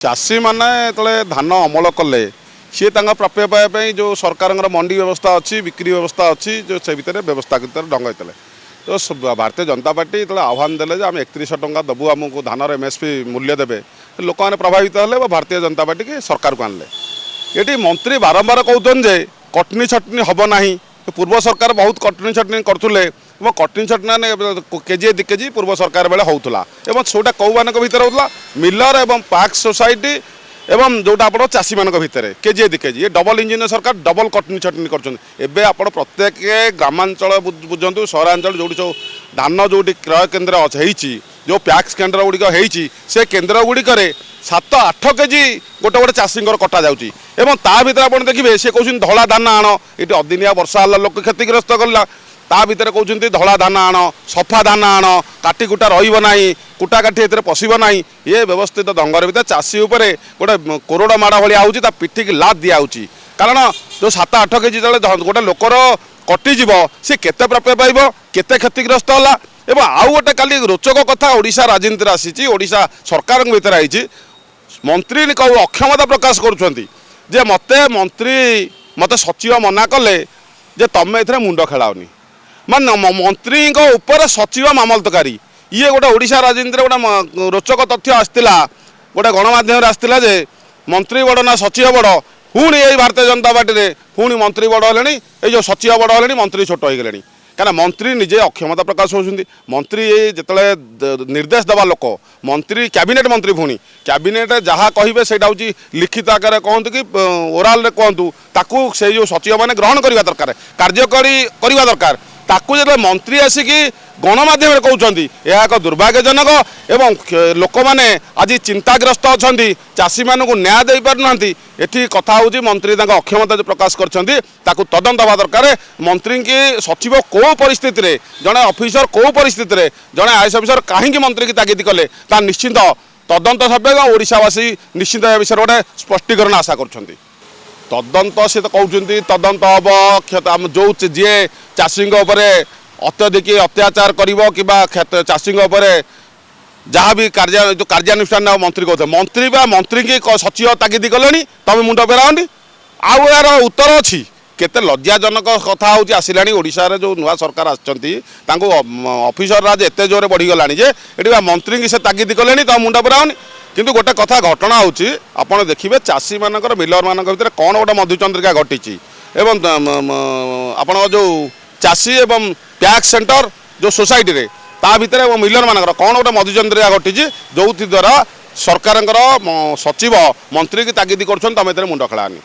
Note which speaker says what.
Speaker 1: चाषी मैंने जो धान अमल कले सी प्राप्य पाइप जो सरकार मंडी व्यवस्था अच्छी बिक्री व्यवस्था अच्छी जो से भितर व्यवस्था ढंग होते तो भारतीय जनता पार्टी जो आह्वान देले आम 3100 टंका दबू आमको धानर एमएसपी मूल्य देवे लोक मैंने प्रभावित हेले भारतीय जनता पार्टी की सरकार को आनले ये मंत्री बारंबार कहते जे कटनी छटनी हम ना पूर्व सरकार बहुत कटनी छटनी करुले कटनी छटनी केजी 2 केजी पूर्व सरकार बेले होता सोटा कौ मान भर होता मिलर एवं पाक सोसाइटी एवं जोटा आप चाषी मान भितर केजी 2 केजी ये डबल इंजिन सरकार डबल कटनी छटनी कर आप प्रत्येक ग्रामांचल बुझंतु सहरांचल जो सब धान जो क्रय केन्द्र जो पैक्स केन्द्र गुड़िक से केन्द्र गुड़िक 7-8 केजी गोटे गोटे चाषी कटा जाऊँगी भर आप देखिए सी कौन धला धान आण ये अदिनिया वर्षा लोक क्षतिग्रस्त कला ता भर कहते धला धान आण सफा धान आण काटी कुटा रहा कुटा काठी ए पशब ना ये व्यवस्थित ढंगर भितर चाषी उपरे गोटे कोरोड़ माड़ भाई आऊँगी पिठी की लाद दिखाऊँगी कारण जो 7-8 केजी जो गोटे लोकर कटिज सी केते प्राप्य पाइब केते क्षतिग्रस्त है एवं आउ गोटे काली रोचक कथा ओडिशा राजनीति आसी ओडिशा सरकार भीतर आई मंत्री अक्षमता प्रकाश करुँचे मते मंत्री मते सचिव मना कले जे तुम ए मुंड खेलाओनी मान मंत्री उपर सचिव मामलतकारी ये गोटे ओडिशा राजनीति गोटे रोचक तथ्य आसला गोटे गणमाध्यम आसला जे मंत्री बड़ ना सचिव बड़ पुणी ये भारतीय जनता पार्टी में पुणी मंत्री बड़ है ये जो सचिव बड़ है मंत्री छोट हो गले क्या मंत्री निजे अक्षमता प्रकाश होती मंत्री जो निर्देश देवा लोक मंत्री कैबिनेट मंत्री पुणी कैबिनेट जहाँ कहे से लिखित आकार कहतु कि ओराल कहतु ताकू से जो सचिव मैंने ग्रहण करवा दरकार कार्यकारी करवा दरकार ताकू जो मंत्री आसिकी गणमाध्यम कहते यह एक दुर्भाग्यजनक एवं लोक मैंने आज चिंताग्रस्त अच्छा चाषी मान न्याय दे पारना ये कथा हूँ मंत्री अक्षमता जो प्रकाश कर तदंत हवा दरकार मंत्री की सचिव कौ परिस्थिति रे जड़े ऑफिसर कौ परिस्थिति रे जड़े आईएएस ऑफिसर कहीं मंत्री की तागिद कले निश्चिंत तदंत सभ्य ओडिशावासी निश्चिंत विषय गोटे स्पष्टीकरण आशा कर तदंत सी तो कहते तदंत हम जो जी चाषी अत्यधिक अत्याचार कर चाषी जहाँ भी जो कार्यानुष्ठान मंत्री कहते मंत्री मंत्री की सचिव तागिद कले तुम मुंड फेराओनी आउ यार उत्तर अच्छी केते लज्जाजनक कथा हूँ आसला ओडिशा रे जो नुआ सरकार आफिसर राज एत जोरे बढ़ीगला ये मंत्री की से तागिद कले तुम मुंड फेराओनी किंतु गोटे कथा घटना होची आपण देखिए चाषी मानकर मिलर मान भर कौन गोटे मधुचंद्रिका घटी आपण जो चाषी एवं पैक्स सेंटर जो सोसाइटी रे ता भितर मिलर मानकर कौन गोटे मधुचंद्रिका घटी जो द्वारा सरकार सचिव मंत्री की तागिद कर मुंड खेलानी।